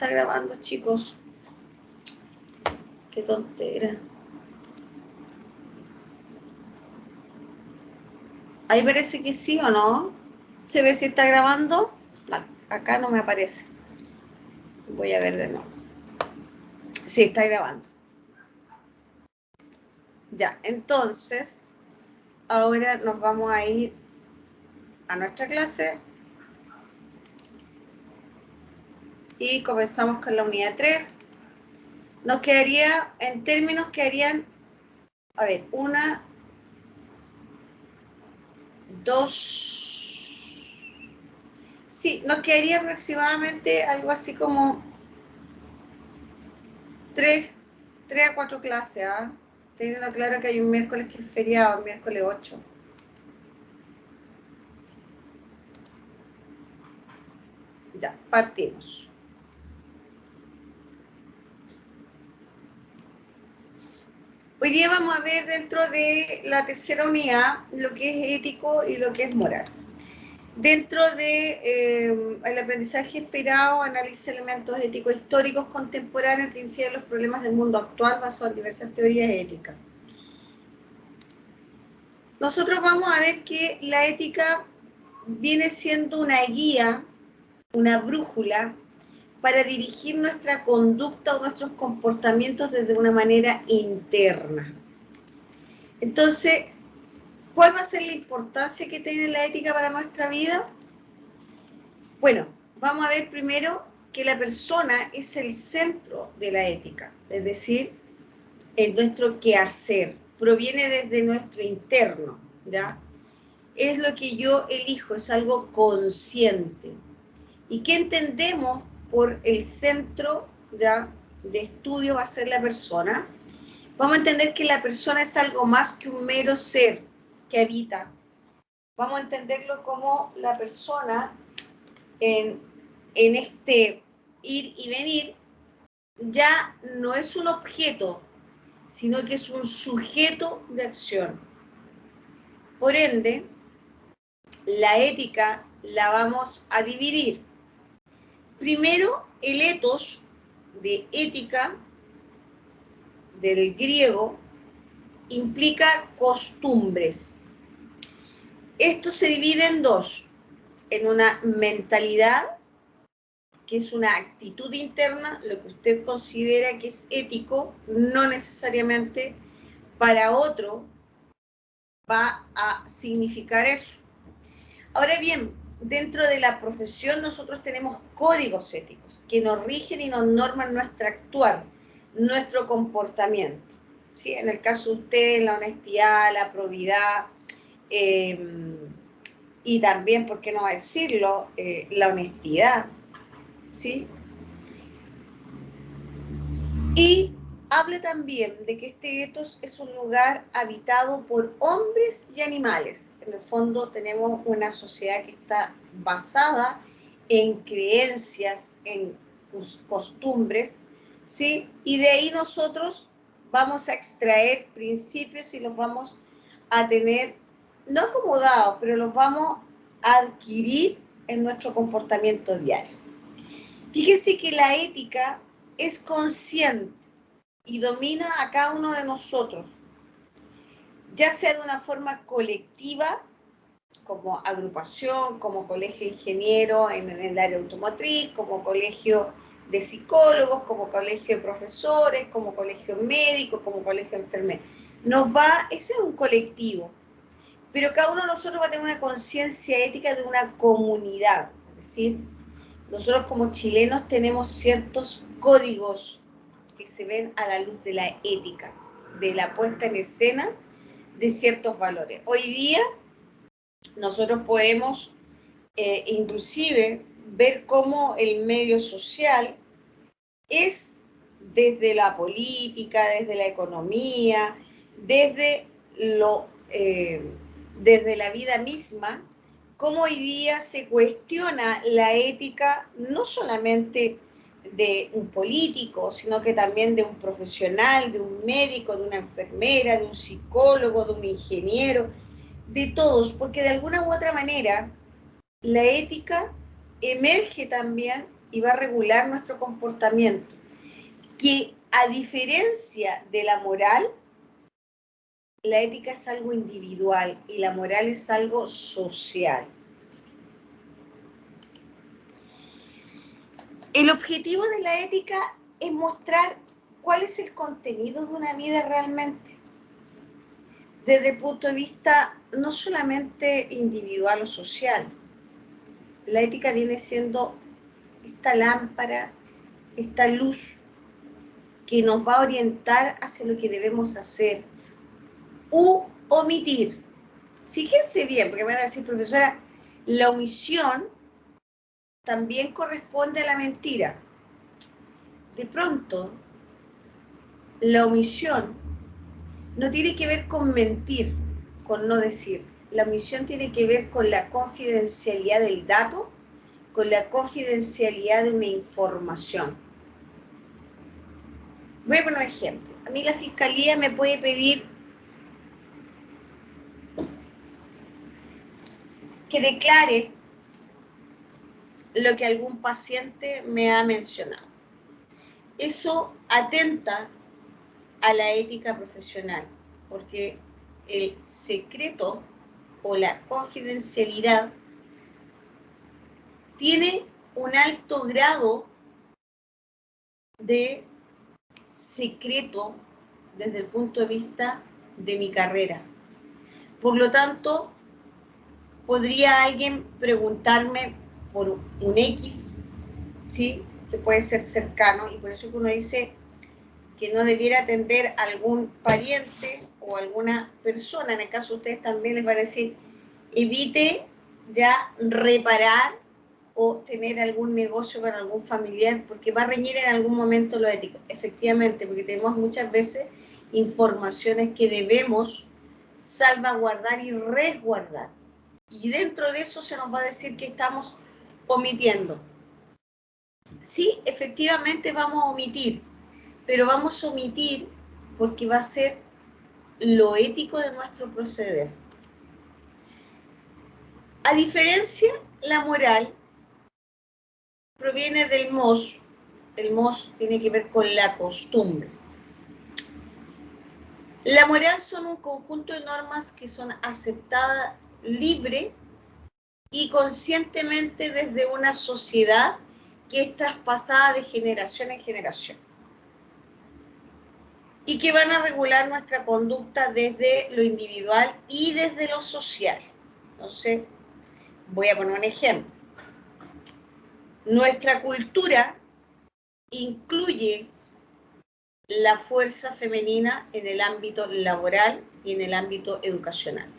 Está grabando, chicos. Qué tontera. Ahí parece que sí o no. ¿Se ve si está grabando? Vale, acá no me aparece. Voy a ver de nuevo. Sí, está grabando. Ya, entonces, ahora nos vamos a ir a nuestra clase. Y comenzamos con la unidad 3. Nos quedaría, en términos, quedarían, a ver, 1, 2. Sí, nos quedaría aproximadamente algo así como 3 a 4 clases, ¿ah? Teniendo claro que hay un miércoles que es feriado, el miércoles 8. Ya, partimos. Hoy día vamos a ver dentro de la tercera unidad lo que es ético y lo que es moral. Dentro de el aprendizaje esperado, analiza elementos éticos históricos contemporáneos que inciden los problemas del mundo actual basado en diversas teorías éticas. Nosotros vamos a ver que la ética viene siendo una guía, una brújula, para dirigir nuestra conducta o nuestros comportamientos desde una manera interna. Entonces, ¿cuál va a ser la importancia que tiene la ética para nuestra vida? Bueno, vamos a ver primero que la persona es el centro de la ética, es decir, en nuestro quehacer, proviene desde nuestro interno, ¿ya? Es lo que yo elijo, es algo consciente. ¿Y qué entendemos por el centro, ya, de estudio va a ser la persona? Vamos a entender que la persona es algo más que un mero ser que habita. Vamos a entenderlo como la persona en este ir y venir ya no es un objeto, sino que es un sujeto de acción. Por ende, la ética la vamos a dividir. Primero, el ethos de ética, del griego, implica costumbres. Esto se divide en dos, en una mentalidad, que es una actitud interna, lo que usted considera que es ético, no necesariamente para otro va a significar eso. Ahora bien, dentro de la profesión nosotros tenemos códigos éticos que nos rigen y nos norman nuestro actuar, nuestro comportamiento. ¿Sí? En el caso de ustedes, la honestidad, la probidad, y también, ¿por qué no decirlo?, la honestidad. ¿Sí? Y habla también de que este ethos es un lugar habitado por hombres y animales. En el fondo tenemos una sociedad que está basada en creencias, en costumbres, ¿sí? Y de ahí nosotros vamos a extraer principios y los vamos a tener, no acomodados, pero los vamos a adquirir en nuestro comportamiento diario. Fíjense que la ética es consciente y domina a cada uno de nosotros, ya sea de una forma colectiva, como agrupación, como colegio ingeniero en el área automotriz, como colegio de psicólogos, como colegio de profesores, como colegio médico, como colegio de enfermeros. Ese es un colectivo, pero cada uno de nosotros va a tener una conciencia ética de una comunidad, es decir, nosotros como chilenos tenemos ciertos códigos que se ven a la luz de la ética, de la puesta en escena de ciertos valores. Hoy día nosotros podemos inclusive ver cómo el medio social es desde la política, desde la economía, desde la vida misma, cómo hoy día se cuestiona la ética no solamente de un político, sino que también de un profesional, de un médico, de una enfermera, de un psicólogo, de un ingeniero, de todos, porque de alguna u otra manera la ética emerge también y va a regular nuestro comportamiento, que a diferencia de la moral, la ética es algo individual y la moral es algo social. El objetivo de la ética es mostrar cuál es el contenido de una vida realmente, desde el punto de vista no solamente individual o social. La ética viene siendo esta lámpara, esta luz que nos va a orientar hacia lo que debemos hacer u omitir. Fíjense bien, porque me van a decir, profesora, la omisión también corresponde a la mentira. De pronto, la omisión no tiene que ver con mentir, con no decir. La omisión tiene que ver con la confidencialidad del dato, con la confidencialidad de una información. Voy a poner un ejemplo. A mí la fiscalía me puede pedir que declare lo que algún paciente me ha mencionado. Eso atenta a la ética profesional, porque el secreto o la confidencialidad tiene un alto grado de secreto desde el punto de vista de mi carrera. Por lo tanto, podría alguien preguntarme por un X, ¿sí?, que puede ser cercano, y por eso que uno dice que no debiera atender a algún pariente o alguna persona. En el caso de ustedes también les va a decir, evite ya reparar o tener algún negocio con algún familiar, porque va a reñir en algún momento lo ético. Efectivamente, porque tenemos muchas veces informaciones que debemos salvaguardar y resguardar. Y dentro de eso se nos va a decir que estamos omitiendo. Sí, efectivamente vamos a omitir, pero vamos a omitir porque va a ser lo ético de nuestro proceder. A diferencia, la moral proviene del mos. El mos tiene que ver con la costumbre. La moral son un conjunto de normas que son aceptadas libre y conscientemente desde una sociedad que es traspasada de generación en generación y que van a regular nuestra conducta desde lo individual y desde lo social. Entonces, voy a poner un ejemplo. Nuestra cultura incluye la fuerza femenina en el ámbito laboral y en el ámbito educacional.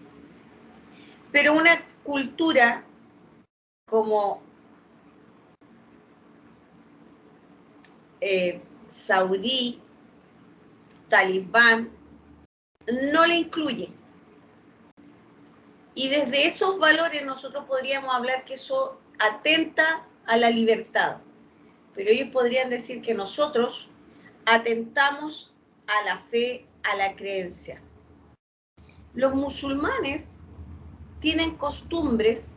Pero una cultura como saudí, talibán, no le incluye. Y desde esos valores nosotros podríamos hablar que eso atenta a la libertad. Pero ellos podrían decir que nosotros atentamos a la fe, a la creencia. Los musulmanes tienen costumbres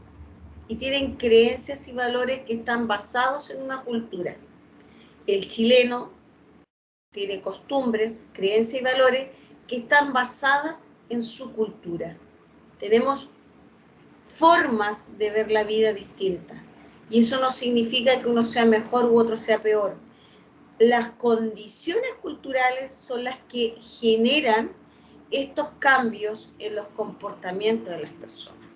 y tienen creencias y valores que están basados en una cultura. El chileno tiene costumbres, creencias y valores que están basadas en su cultura. Tenemos formas de ver la vida distintas. Y eso no significa que uno sea mejor u otro sea peor. Las condiciones culturales son las que generan estos cambios en los comportamientos de las personas.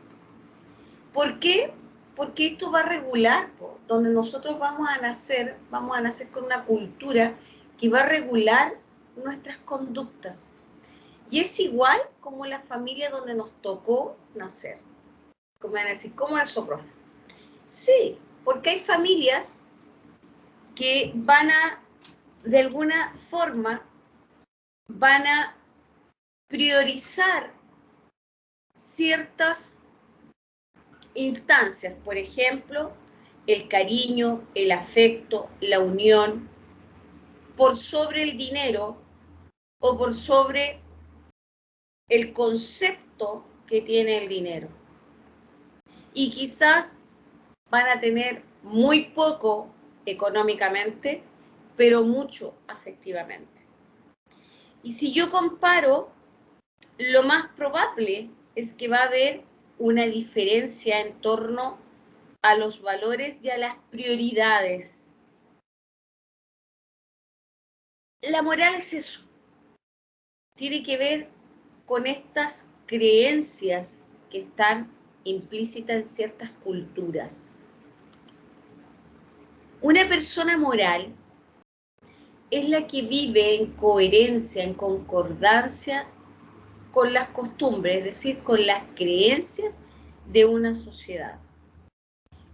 ¿Por qué? Porque esto va a regular, donde nosotros vamos a nacer con una cultura que va a regular nuestras conductas. Y es igual como la familia donde nos tocó nacer. Como van a decir, ¿cómo es eso, profe? Sí, porque hay familias que van a, de alguna forma, van a priorizar ciertas instancias, por ejemplo, el cariño, el afecto, la unión, por sobre el dinero o por sobre el concepto que tiene el dinero. Y quizás van a tener muy poco económicamente, pero mucho afectivamente. Y si yo comparo, lo más probable es que va a haber una diferencia en torno a los valores y a las prioridades. La moral es eso. Tiene que ver con estas creencias que están implícitas en ciertas culturas. Una persona moral es la que vive en coherencia, en concordancia con las costumbres, es decir, con las creencias de una sociedad.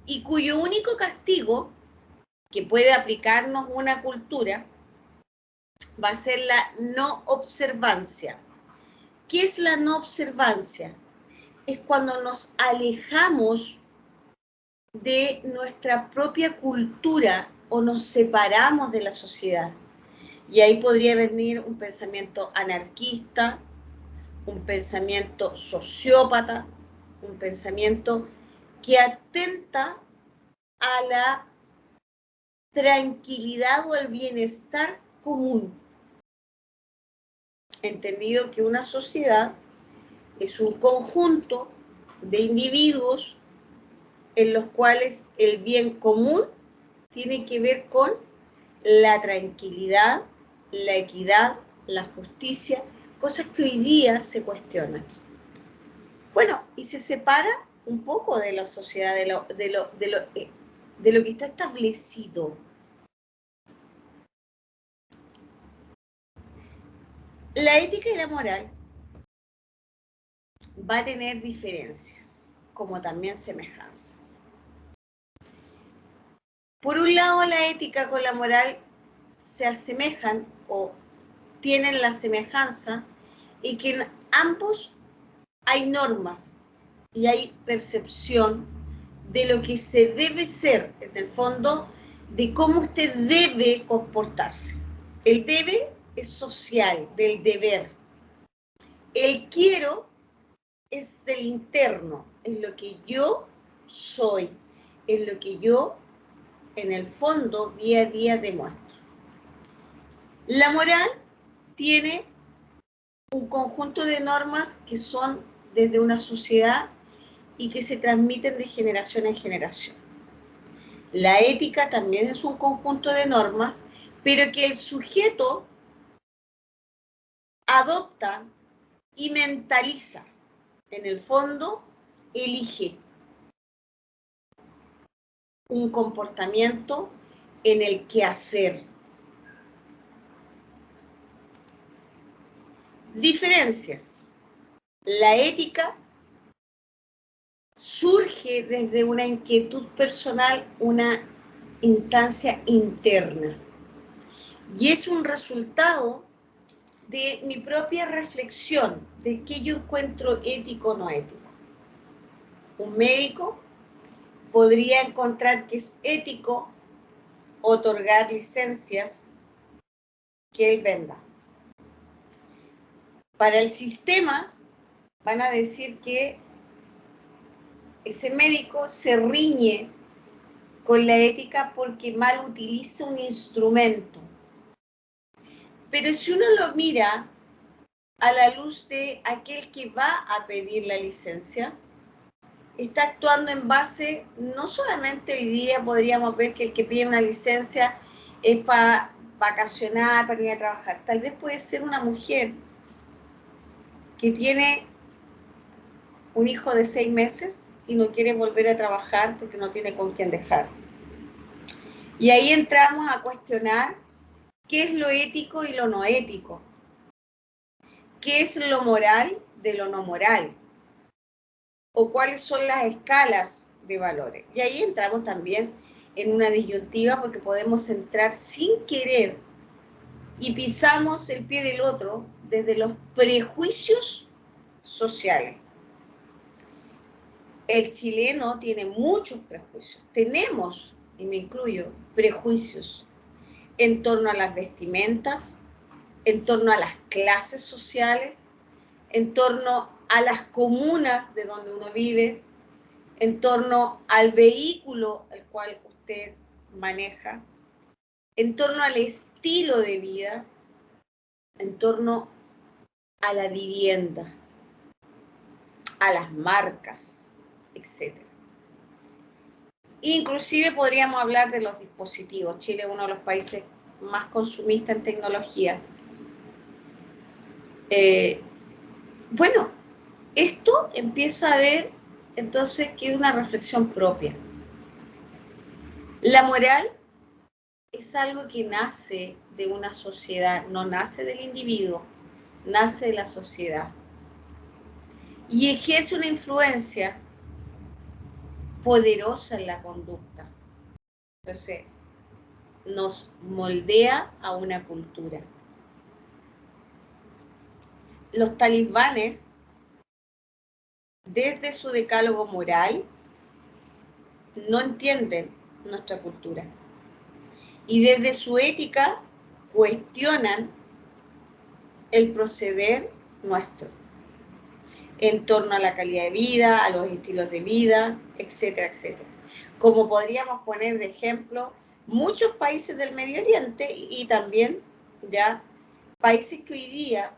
Y cuyo único castigo que puede aplicarnos una cultura va a ser la no observancia. ¿Qué es la no observancia? Es cuando nos alejamos de nuestra propia cultura o nos separamos de la sociedad. Y ahí podría venir un pensamiento anarquista, un pensamiento sociópata, un pensamiento que atenta a la tranquilidad o el bienestar común. Entendido que una sociedad es un conjunto de individuos en los cuales el bien común tiene que ver con la tranquilidad, la equidad, la justicia, cosas que hoy día se cuestionan. Bueno, y se separa un poco de la sociedad, de lo que está establecido. La ética y la moral va a tener diferencias, como también semejanzas. Por un lado, la ética con la moral se asemejan o tienen la semejanza y que en ambos hay normas y hay percepción de lo que se debe ser, en el fondo, de cómo usted debe comportarse. El debe es social, del deber. El quiero es del interno, es lo que yo soy, es lo que yo, en el fondo, día a día demuestro. La moral tiene un conjunto de normas que son desde una sociedad y que se transmiten de generación en generación. La ética también es un conjunto de normas, pero que el sujeto adopta y mentaliza. En el fondo, elige un comportamiento en el quehacer. Diferencias. La ética surge desde una inquietud personal, una instancia interna. Y es un resultado de mi propia reflexión de qué yo encuentro ético o no ético. Un médico podría encontrar que es ético otorgar licencias que él venda. Para el sistema van a decir que ese médico se riñe con la ética porque mal utiliza un instrumento. Pero si uno lo mira a la luz de aquel que va a pedir la licencia, está actuando en base, no solamente hoy día podríamos ver que el que pide una licencia es para vacacionar, para ir a trabajar. Tal vez puede ser una mujer que tiene un hijo de 6 meses y no quiere volver a trabajar porque no tiene con quién dejar. Y ahí entramos a cuestionar qué es lo ético y lo no ético. ¿Qué es lo moral de lo no moral? O cuáles son las escalas de valores. Y ahí entramos también en una disyuntiva porque podemos entrar sin querer y pisamos el pie del otro desde los prejuicios sociales. El chileno tiene muchos prejuicios. Tenemos, y me incluyo, prejuicios en torno a las vestimentas, en torno a las clases sociales, en torno a las comunas de donde uno vive, en torno al vehículo al cual usted maneja, en torno al estilo de vida, en torno a la vivienda, a las marcas, etc. Inclusive podríamos hablar de los dispositivos. Chile es uno de los países más consumistas en tecnología. Bueno, esto empieza a ver entonces que es una reflexión propia. La moral es algo que nace de una sociedad, no nace del individuo, nace de la sociedad. Y ejerce una influencia poderosa en la conducta. Entonces, nos moldea a una cultura. Los talibanes, desde su decálogo moral, no entienden nuestra cultura. Y desde su ética cuestionan el proceder nuestro en torno a la calidad de vida, a los estilos de vida, etcétera, etcétera. Como podríamos poner de ejemplo muchos países del Medio Oriente y también ya países que hoy día,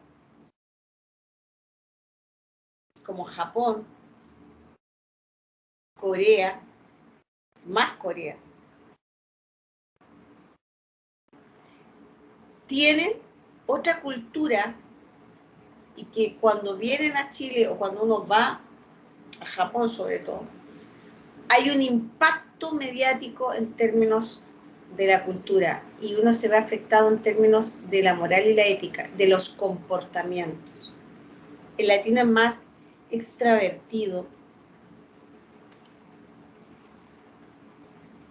como Japón, Corea, más Corea, tienen otra cultura y que cuando vienen a Chile o cuando uno va a Japón sobre todo, hay un impacto mediático en términos de la cultura y uno se ve afectado en términos de la moral y la ética, de los comportamientos. El latino es más extravertido.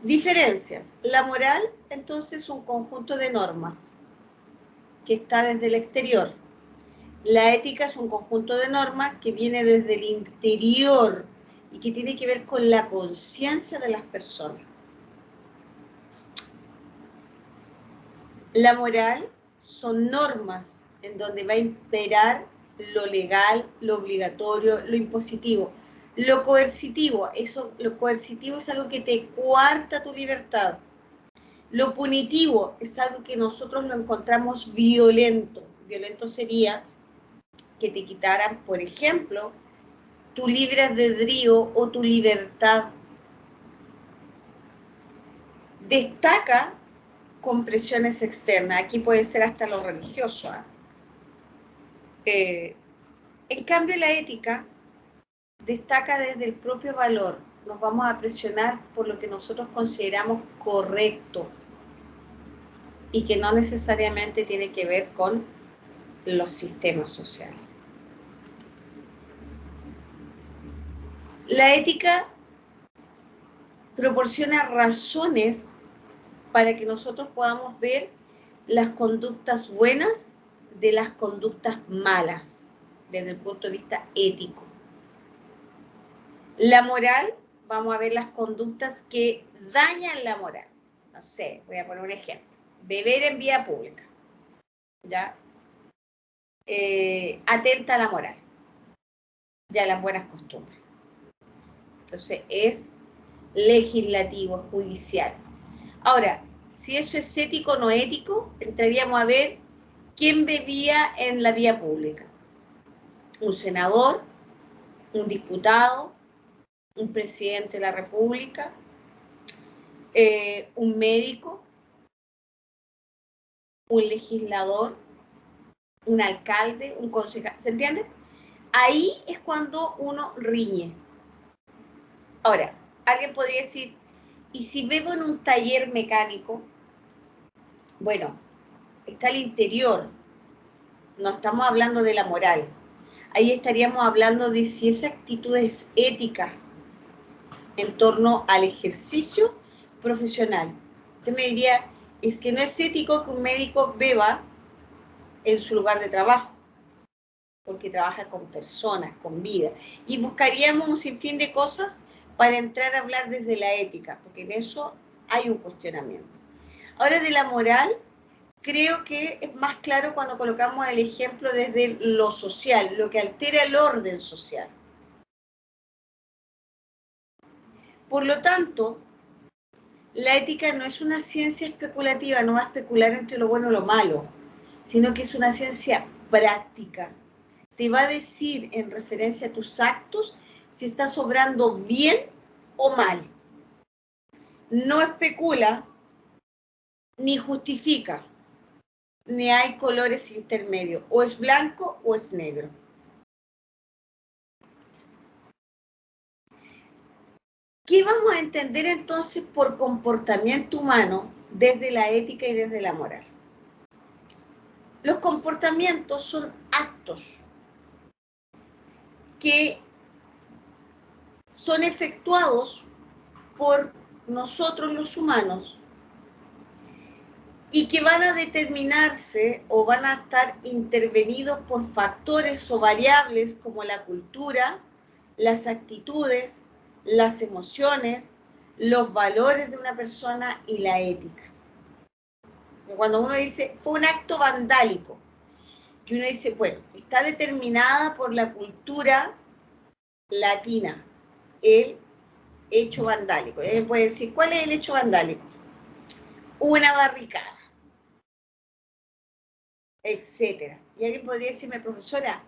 Diferencias. La moral, entonces, es un conjunto de normas que está desde el exterior. La ética es un conjunto de normas que viene desde el interior y que tiene que ver con la conciencia de las personas. La moral son normas en donde va a imperar lo legal, lo obligatorio, lo impositivo. Lo coercitivo es algo que te coarta tu libertad. Lo punitivo es algo que nosotros lo encontramos violento. Violento sería que te quitaran, por ejemplo, tu libre albedrío o tu libertad. Destaca con presiones externas. Aquí puede ser hasta lo religioso. En cambio, la ética destaca desde el propio valor. Nos vamos a presionar por lo que nosotros consideramos correcto y que no necesariamente tiene que ver con los sistemas sociales. La ética proporciona razones para que nosotros podamos ver las conductas buenas de las conductas malas, desde el punto de vista ético. La moral, vamos a ver las conductas que dañan la moral. No sé, voy a poner un ejemplo. Beber en vía pública, ¿ya? Atenta a la moral, ya a las buenas costumbres. Entonces, es legislativo, judicial. Ahora, si eso es ético o no ético, entraríamos a ver quién bebía en la vía pública. Un senador, un diputado, un presidente de la República, un médico, un legislador, un alcalde, un concejal. ¿Se entiende? Ahí es cuando uno riñe. Ahora, alguien podría decir, ¿y si bebo en un taller mecánico? Bueno, está el interior. No estamos hablando de la moral. Ahí estaríamos hablando de si esa actitud es ética en torno al ejercicio profesional. Usted me diría, es que no es ético que un médico beba en su lugar de trabajo, porque trabaja con personas, con vida. Y buscaríamos un sinfín de cosas para entrar a hablar desde la ética, porque en eso hay un cuestionamiento. Ahora, de la moral, creo que es más claro cuando colocamos el ejemplo desde lo social, lo que altera el orden social. Por lo tanto, La ética no es una ciencia especulativa, no va a especular entre lo bueno y lo malo, sino que es una ciencia práctica. Te va a decir en referencia a tus actos si estás obrando bien o mal. No especula, ni justifica, ni hay colores intermedios. O es blanco o es negro. ¿Qué vamos a entender entonces por comportamiento humano desde la ética y desde la moral? Los comportamientos son actos que son efectuados por nosotros los humanos y que van a determinarse o van a estar intervenidos por factores o variables como la cultura, las actitudes, las emociones, los valores de una persona y la ética. Cuando uno dice, fue un acto vandálico, y uno dice, bueno, está determinada por la cultura latina, el hecho vandálico. Y alguien puede decir, ¿cuál es el hecho vandálico? Una barricada, etcétera. Y alguien podría decirme, profesora,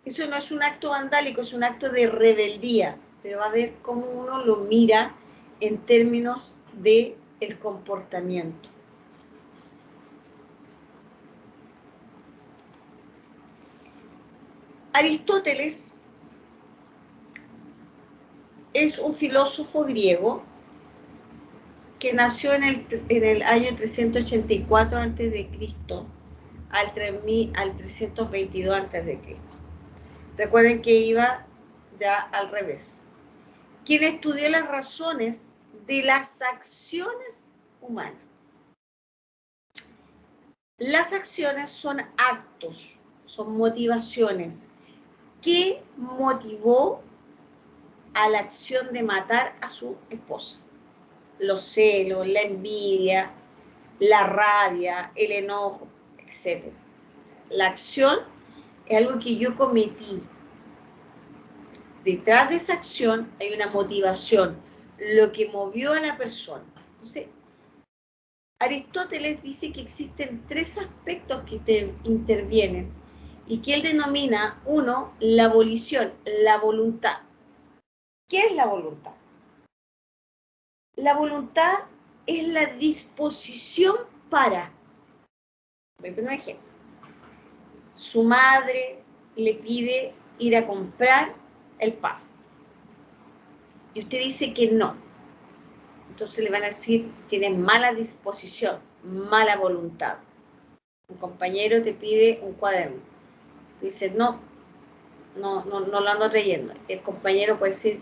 eso no es un acto vandálico, es un acto de rebeldía, pero va a ver cómo uno lo mira en términos de el comportamiento. Aristóteles es un filósofo griego que nació en el año 384 a.C. al 322 a.C. Recuerden que iba ya al revés. Quien estudió las razones de las acciones humanas. Las acciones son actos, son motivaciones. ¿Qué motivó a la acción de matar a su esposa? Los celos, la envidia, la rabia, el enojo, etc. La acción es algo que yo cometí. Detrás de esa acción hay una motivación, lo que movió a la persona. Entonces, Aristóteles dice que existen tres aspectos que intervienen y que él denomina, uno, la volición, la voluntad. ¿Qué es la voluntad? La voluntad es la disposición para. Voy a poner un ejemplo. Su madre le pide ir a comprar el pan. Y usted dice que no. Entonces le van a decir, tienes mala disposición, mala voluntad. Un compañero te pide un cuaderno. Tú dices, no lo ando trayendo. El compañero puede decir,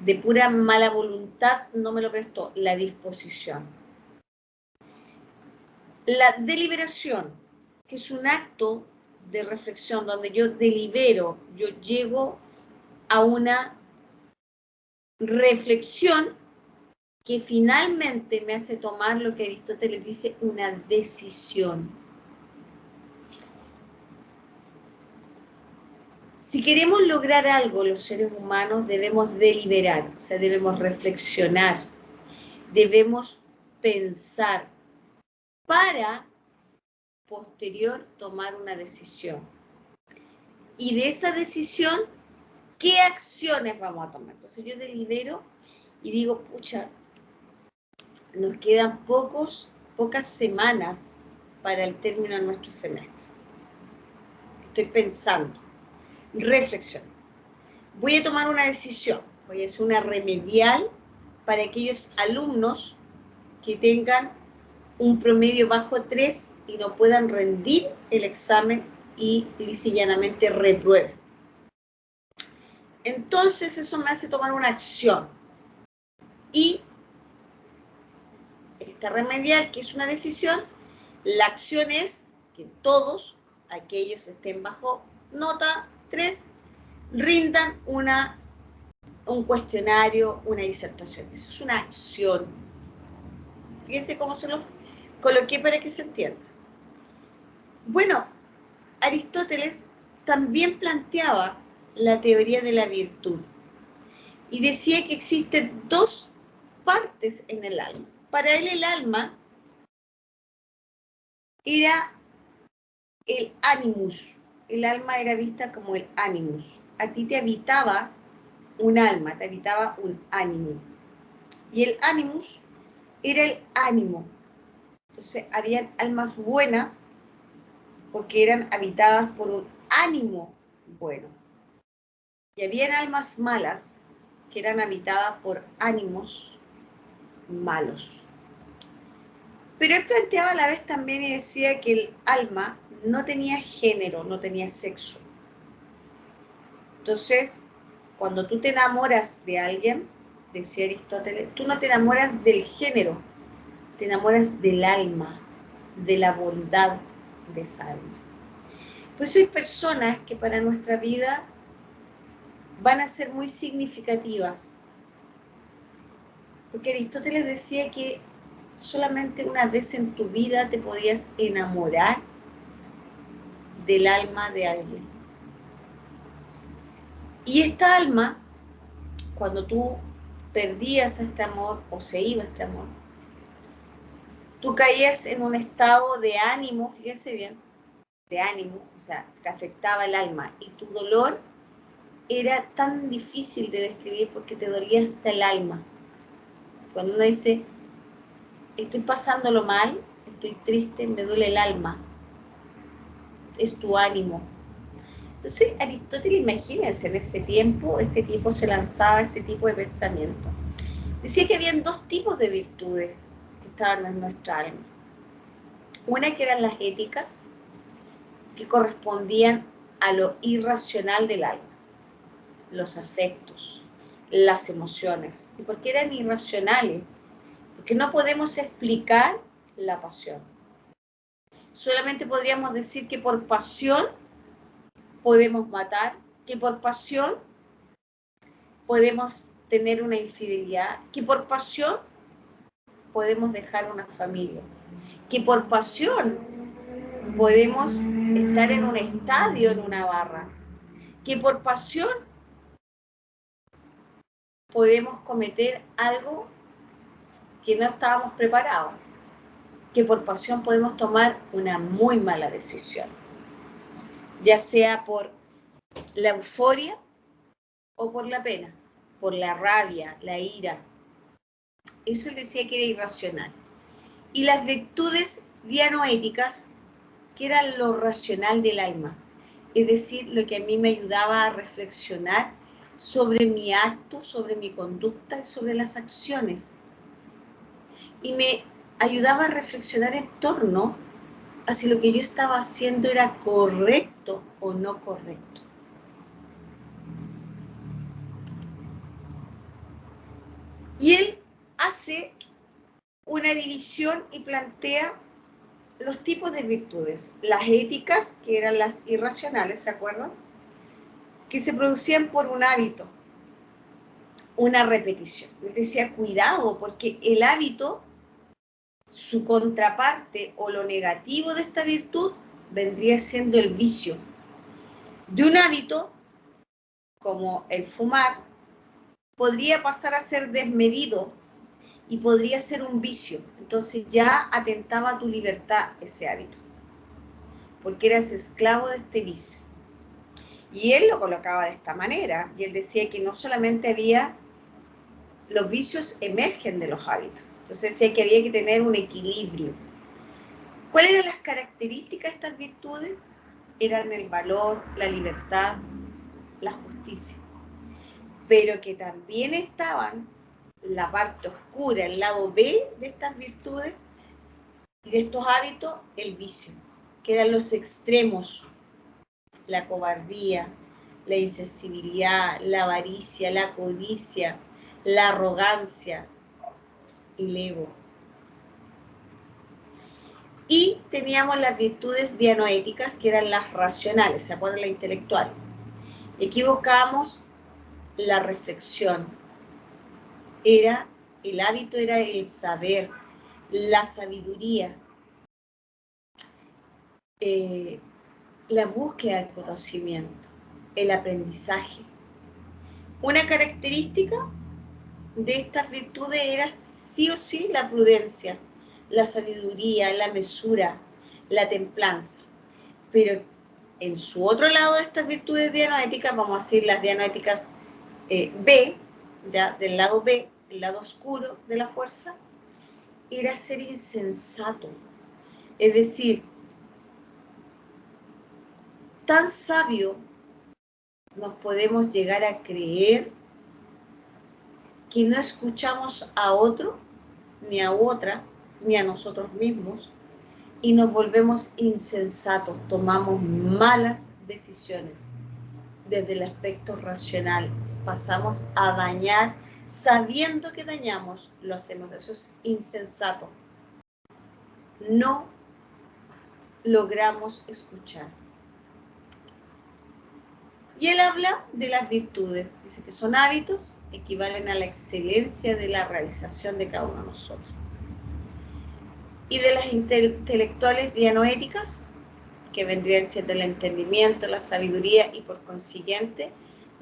de pura mala voluntad no me lo prestó, la disposición. La deliberación, que es un acto de reflexión donde yo delibero, yo llego a una reflexión que finalmente me hace tomar lo que Aristóteles dice, una decisión. Si queremos lograr algo los seres humanos, debemos deliberar, o sea, debemos reflexionar, debemos pensar para posterior tomar una decisión. Y de esa decisión, ¿qué acciones vamos a tomar? Entonces yo delibero y digo, pucha, nos quedan pocas semanas para el término de nuestro semestre. Estoy pensando, reflexionando. Voy a tomar una decisión, voy a hacer una remedial para aquellos alumnos que tengan un promedio bajo 3 y no puedan rendir el examen y lisa y llanamente reprueben. Entonces eso me hace tomar una acción. Y esta remedial, que es una decisión, la acción es que todos aquellos estén bajo nota 3 rindan un cuestionario, una disertación. Eso es una acción. Fíjense cómo se lo coloqué para que se entienda. Bueno, Aristóteles también planteaba la teoría de la virtud y decía que existen dos partes en el alma, para él el alma era el animus. El alma era vista como el animus. A ti te habitaba un alma, te habitaba un ánimo. Y el animus era el ánimo. Entonces, habían almas buenas porque eran habitadas por un ánimo bueno. Y habían almas malas que eran habitadas por ánimos malos. Pero él planteaba a la vez también y decía que el alma no tenía género, no tenía sexo. Entonces, cuando tú te enamoras de alguien, decía Aristóteles, tú no te enamoras del género, te enamoras del alma, de la bondad de esa alma. Por eso hay personas que para nuestra vida van a ser muy significativas. Porque Aristóteles decía que solamente una vez en tu vida te podías enamorar del alma de alguien. Y esta alma, cuando tú perdías este amor o se iba este amor, tú caías en un estado de ánimo, fíjese bien, de ánimo, o sea, te afectaba el alma y tu dolor era tan difícil de describir porque te dolía hasta el alma. Cuando uno dice, estoy pasándolo mal, estoy triste, me duele el alma, es tu ánimo. Entonces, Aristóteles, imagínense, en ese tiempo, este tipo se lanzaba ese tipo de pensamiento. Decía que habían dos tipos de virtudes que estaban en nuestra alma. Una que eran las éticas, que correspondían a lo irracional del alma, los afectos, las emociones. ¿Y por qué eran irracionales? Porque no podemos explicar la pasión. Solamente podríamos decir que por pasión podemos matar, que por pasión podemos tener una infidelidad, que por pasión podemos dejar una familia, que por pasión podemos estar en un estadio, en una barra, que por pasión podemos cometer algo que no estábamos preparados, que por pasión podemos tomar una muy mala decisión, ya sea por la euforia o por la pena, por la rabia, la ira. Eso él decía que era irracional. Y las virtudes dianoéticas, que era lo racional del alma, es decir, lo que a mí me ayudaba a reflexionar sobre mi acto, sobre mi conducta y sobre las acciones. Y me ayudaba a reflexionar en torno a si lo que yo estaba haciendo era correcto o no correcto. Y él hace una división y plantea los tipos de virtudes. Las éticas, que eran las irracionales, ¿se acuerdan? Que se producían por un hábito, una repetición. Les decía, cuidado, porque el hábito, su contraparte o lo negativo de esta virtud, vendría siendo el vicio. De un hábito, como el fumar, podría pasar a ser desmedido y podría ser un vicio. Entonces ya atentaba a tu libertad ese hábito, porque eras esclavo de este vicio. Y él lo colocaba de esta manera, y él decía que no solamente había, los vicios emergen de los hábitos, entonces decía que había que tener un equilibrio. ¿Cuáles eran las características de estas virtudes? Eran el valor, la libertad, la justicia, pero que también estaban la parte oscura, el lado B de estas virtudes y de estos hábitos, el vicio, que eran los extremos, la cobardía, la insensibilidad, la avaricia, la codicia, la arrogancia, el ego. Y teníamos las virtudes dianoéticas, que eran las racionales, ¿se acuerdan? La intelectual. Y aquí buscábamos la reflexión. El hábito era el saber, la sabiduría, la búsqueda del conocimiento, el aprendizaje. Una característica de estas virtudes era sí o sí la prudencia, la sabiduría, la mesura, la templanza. Pero en su otro lado de estas virtudes dianoéticas, vamos a decir las dianoéticas B, ya del lado B, el lado oscuro de la fuerza, era ser insensato. Es decir, tan sabio nos podemos llegar a creer que no escuchamos a otro, ni a otra, ni a nosotros mismos, y nos volvemos insensatos, tomamos malas decisiones desde el aspecto racional, pasamos a dañar, sabiendo que dañamos, lo hacemos, eso es insensato. No logramos escuchar. Y él habla de las virtudes, dice que son hábitos, equivalen a la excelencia de la realización de cada uno de nosotros. Y de las intelectuales dianoéticas, que vendrían siendo el entendimiento, la sabiduría, y por consiguiente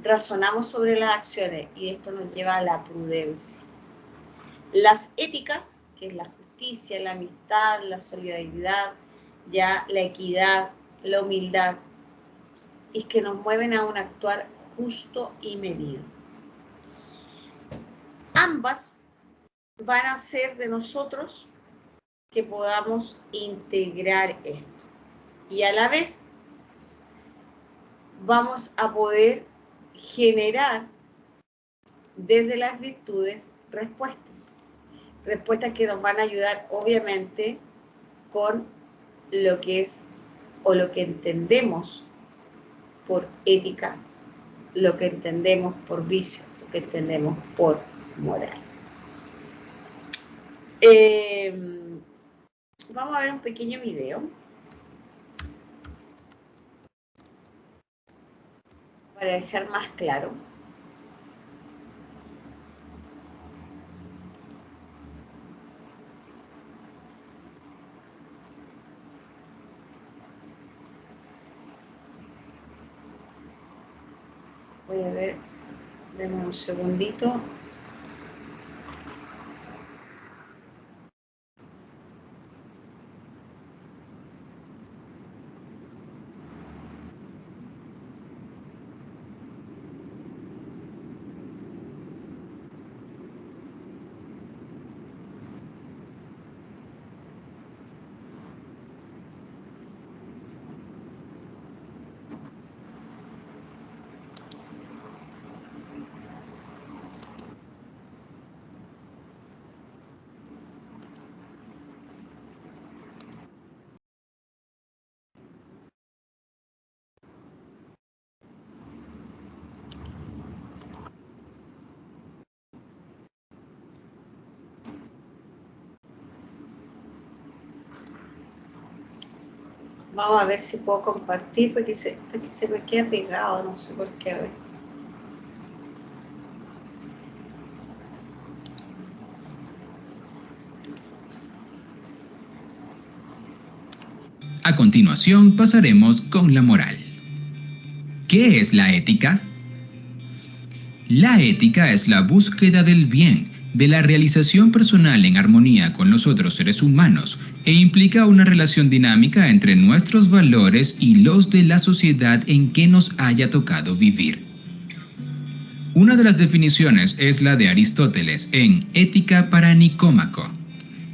razonamos sobre las acciones, y esto nos lleva a la prudencia. Las éticas, que es la justicia, la amistad, la solidaridad, ya la equidad, la humildad, y que nos mueven a un actuar justo y medido. Ambas van a hacer de nosotros que podamos integrar esto. Y a la vez vamos a poder generar desde las virtudes respuestas. Respuestas que nos van a ayudar obviamente con lo que es o lo que entendemos por ética, lo que entendemos por vicio, lo que entendemos por moral. Vamos a ver un pequeño video para dejar más claro. Voy a ver, denme un segundito. Vamos a ver si puedo compartir, porque esto aquí se me queda pegado, no sé por qué. A ver. A continuación pasaremos con la moral. ¿Qué es la ética? La ética es la búsqueda del bien, de la realización personal en armonía con los otros seres humanos, e implica una relación dinámica entre nuestros valores y los de la sociedad en que nos haya tocado vivir. Una de las definiciones es la de Aristóteles en Ética para Nicómaco,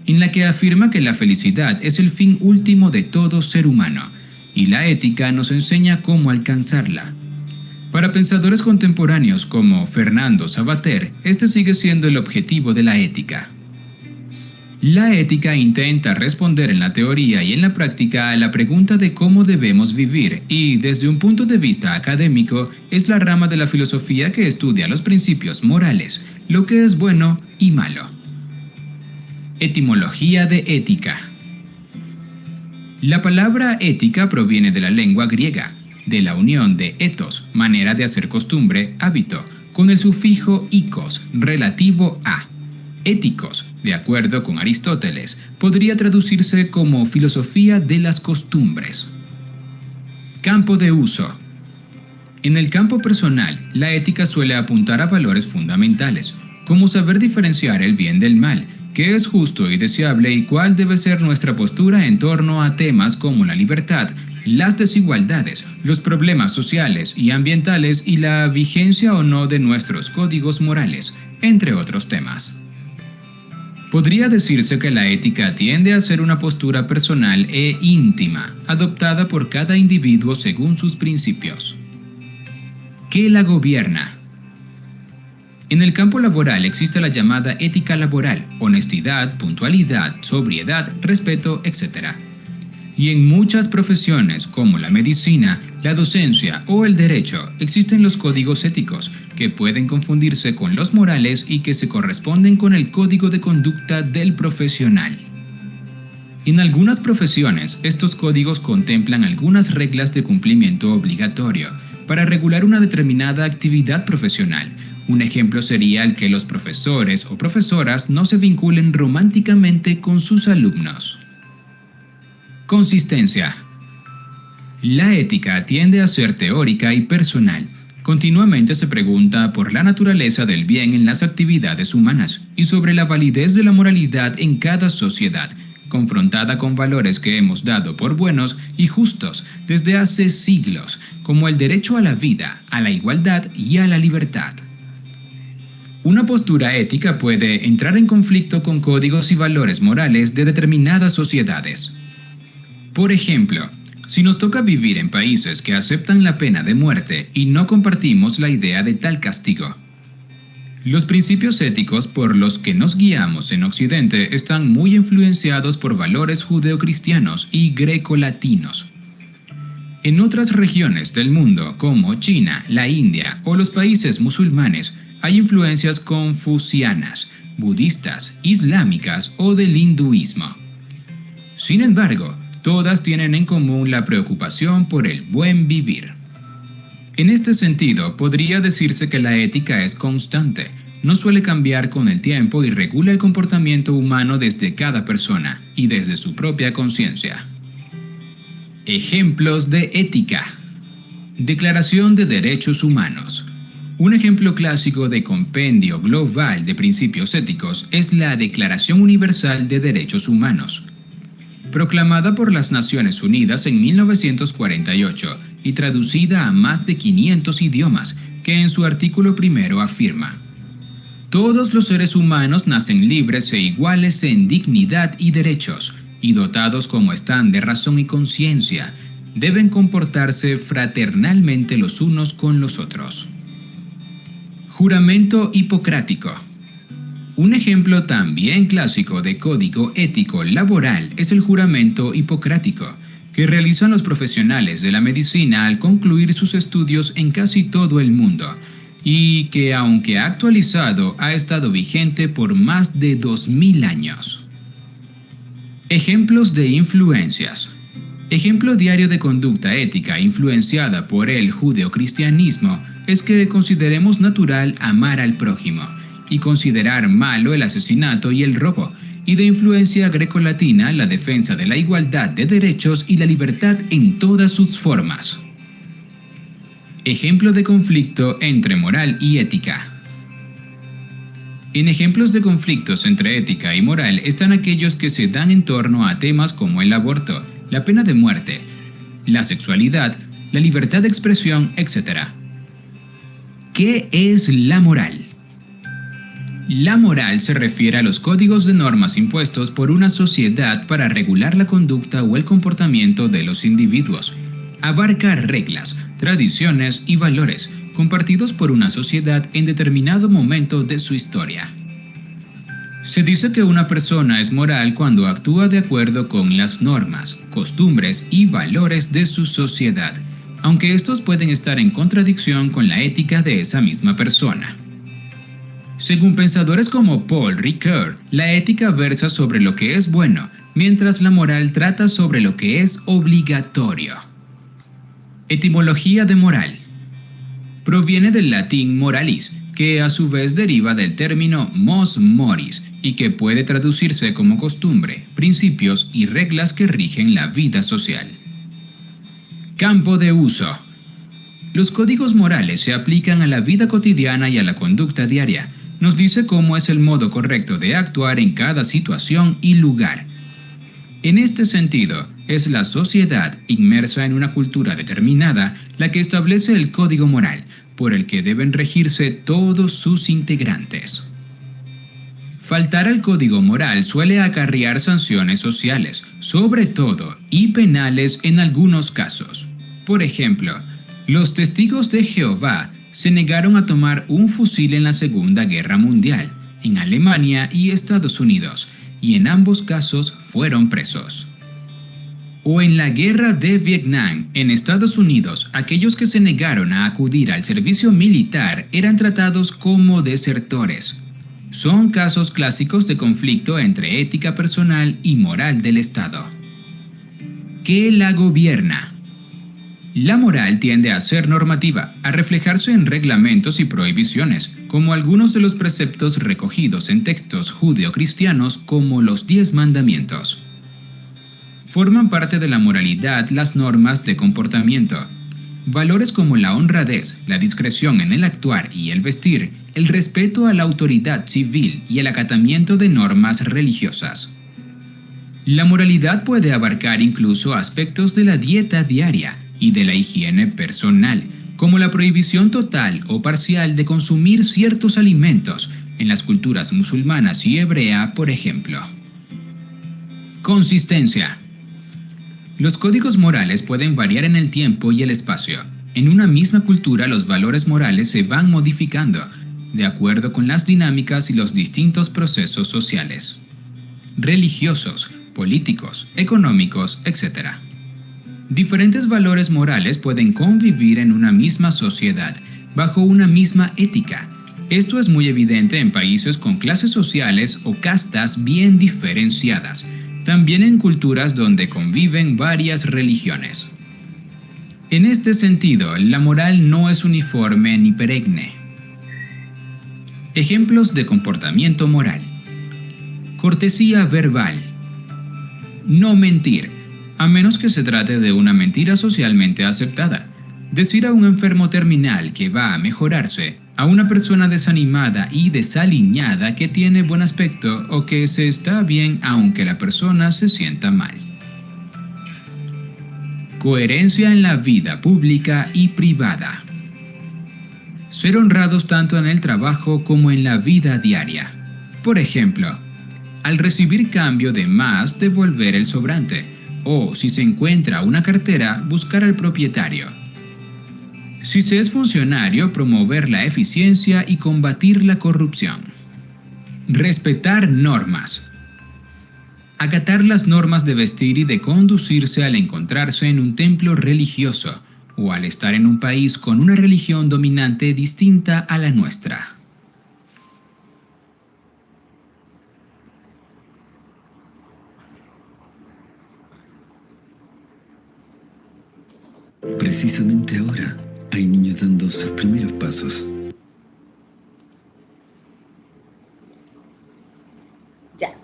en la que afirma que la felicidad es el fin último de todo ser humano, y la ética nos enseña cómo alcanzarla. Para pensadores contemporáneos como Fernando Savater, este sigue siendo el objetivo de la ética. La ética intenta responder en la teoría y en la práctica a la pregunta de cómo debemos vivir, y desde un punto de vista académico es la rama de la filosofía que estudia los principios morales, lo que es bueno y malo. Etimología de ética. La palabra ética proviene de la lengua griega, de la unión de ethos, manera de hacer costumbre, hábito, con el sufijo ikos, relativo a. Éticos, de acuerdo con Aristóteles, podría traducirse como filosofía de las costumbres. Campo de uso. En el campo personal, la ética suele apuntar a valores fundamentales, como saber diferenciar el bien del mal, qué es justo y deseable y cuál debe ser nuestra postura en torno a temas como la libertad, las desigualdades, los problemas sociales y ambientales y la vigencia o no de nuestros códigos morales, entre otros temas. Podría decirse que la ética tiende a ser una postura personal e íntima, adoptada por cada individuo según sus principios. ¿Qué la gobierna? En el campo laboral existe la llamada ética laboral, honestidad, puntualidad, sobriedad, respeto, etc. Y en muchas profesiones, como la medicina, la docencia o el derecho, existen los códigos éticos, que pueden confundirse con los morales y que se corresponden con el código de conducta del profesional. En algunas profesiones, estos códigos contemplan algunas reglas de cumplimiento obligatorio para regular una determinada actividad profesional. Un ejemplo sería el que los profesores o profesoras no se vinculen románticamente con sus alumnos. Consistencia. La ética tiende a ser teórica y personal. Continuamente se pregunta por la naturaleza del bien en las actividades humanas y sobre la validez de la moralidad en cada sociedad, confrontada con valores que hemos dado por buenos y justos desde hace siglos, como el derecho a la vida, a la igualdad y a la libertad. Una postura ética puede entrar en conflicto con códigos y valores morales de determinadas sociedades. Por ejemplo, si nos toca vivir en países que aceptan la pena de muerte y no compartimos la idea de tal castigo. Los principios éticos por los que nos guiamos en Occidente están muy influenciados por valores judeocristianos y grecolatinos. En otras regiones del mundo, como China, la India o los países musulmanes, hay influencias confucianas, budistas, islámicas o del hinduismo. Sin embargo, todas tienen en común la preocupación por el buen vivir. En este sentido, podría decirse que la ética es constante, no suele cambiar con el tiempo y regula el comportamiento humano desde cada persona y desde su propia conciencia. Ejemplos de ética. Declaración de Derechos Humanos. Un ejemplo clásico de compendio global de principios éticos es la Declaración Universal de Derechos Humanos, proclamada por las Naciones Unidas en 1948 y traducida a más de 500 idiomas, que en su artículo primero afirma: todos los seres humanos nacen libres e iguales en dignidad y derechos, y dotados como están de razón y conciencia, deben comportarse fraternalmente los unos con los otros. Juramento hipocrático. Un ejemplo también clásico de código ético laboral es el juramento hipocrático, que realizan los profesionales de la medicina al concluir sus estudios en casi todo el mundo, y que aunque actualizado ha estado vigente por más de 2000 años. Ejemplos de influencias. Ejemplo diario de conducta ética influenciada por el judeocristianismo es que consideremos natural amar al prójimo y considerar malo el asesinato y el robo, y de influencia grecolatina la defensa de la igualdad de derechos y la libertad en todas sus formas. Ejemplo de conflicto entre moral y ética. En ejemplos de conflictos entre ética y moral están aquellos que se dan en torno a temas como el aborto, la pena de muerte, la sexualidad, la libertad de expresión, etc. ¿Qué es la moral? La moral se refiere a los códigos de normas impuestos por una sociedad para regular la conducta o el comportamiento de los individuos. Abarca reglas, tradiciones y valores compartidos por una sociedad en determinado momento de su historia. Se dice que una persona es moral cuando actúa de acuerdo con las normas, costumbres y valores de su sociedad, aunque estos pueden estar en contradicción con la ética de esa misma persona. Según pensadores como Paul Ricoeur, la ética versa sobre lo que es bueno, mientras la moral trata sobre lo que es obligatorio. Etimología de moral. Proviene del latín moralis, que a su vez deriva del término mos moris y que puede traducirse como costumbre, principios y reglas que rigen la vida social. Campo de uso. Los códigos morales se aplican a la vida cotidiana y a la conducta diaria. nos dice cómo es el modo correcto de actuar en cada situación y lugar. En este sentido, es la sociedad inmersa en una cultura determinada la que establece el código moral por el que deben regirse todos sus integrantes. Faltar al código moral suele acarrear sanciones sociales, sobre todo, y penales en algunos casos. Por ejemplo, los testigos de Jehová se negaron a tomar un fusil en la Segunda Guerra Mundial, en Alemania y Estados Unidos, y en ambos casos fueron presos. O en la Guerra de Vietnam, en Estados Unidos, aquellos que se negaron a acudir al servicio militar eran tratados como desertores. Son casos clásicos de conflicto entre ética personal y moral del Estado. ¿Qué la gobierna? La moral tiende a ser normativa, a reflejarse en reglamentos y prohibiciones, como algunos de los preceptos recogidos en textos judeocristianos como los 10 mandamientos. Forman parte de la moralidad las normas de comportamiento. Valores como la honradez, la discreción en el actuar y el vestir, el respeto a la autoridad civil y el acatamiento de normas religiosas. La moralidad puede abarcar incluso aspectos de la dieta diaria y de la higiene personal, como la prohibición total o parcial de consumir ciertos alimentos en las culturas musulmanas y hebrea, por ejemplo. Consistencia. Los códigos morales pueden variar en el tiempo y el espacio. En una misma cultura los valores morales se van modificando, de acuerdo con las dinámicas y los distintos procesos sociales, religiosos, políticos, económicos, etc. Diferentes valores morales pueden convivir en una misma sociedad, bajo una misma ética. Esto es muy evidente en países con clases sociales o castas bien diferenciadas, también en culturas donde conviven varias religiones. En este sentido, la moral no es uniforme ni perenne. Ejemplos de comportamiento moral. Cortesía verbal. No mentir, a menos que se trate de una mentira socialmente aceptada. Decir a un enfermo terminal que va a mejorarse, a una persona desanimada y desaliñada que tiene buen aspecto o que se está bien aunque la persona se sienta mal. Coherencia en la vida pública y privada. Ser honrados tanto en el trabajo como en la vida diaria. Por ejemplo, al recibir cambio de más, devolver el sobrante, o si se encuentra una cartera, buscar al propietario. Si se es funcionario, promover la eficiencia y combatir la corrupción. Respetar normas. Acatar las normas de vestir y de conducirse al encontrarse en un templo religioso o al estar en un país con una religión dominante distinta a la nuestra. Precisamente ahora hay niños dando sus primeros pasos. Ya.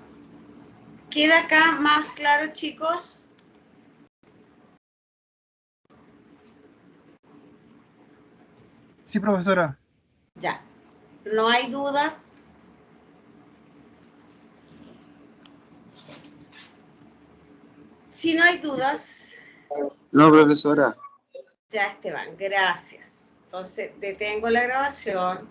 ¿Queda acá más claro, chicos? Sí, profesora. Ya. ¿No hay dudas? Si no hay dudas... No, profesora. Ya, Esteban, gracias. Entonces, detengo la grabación.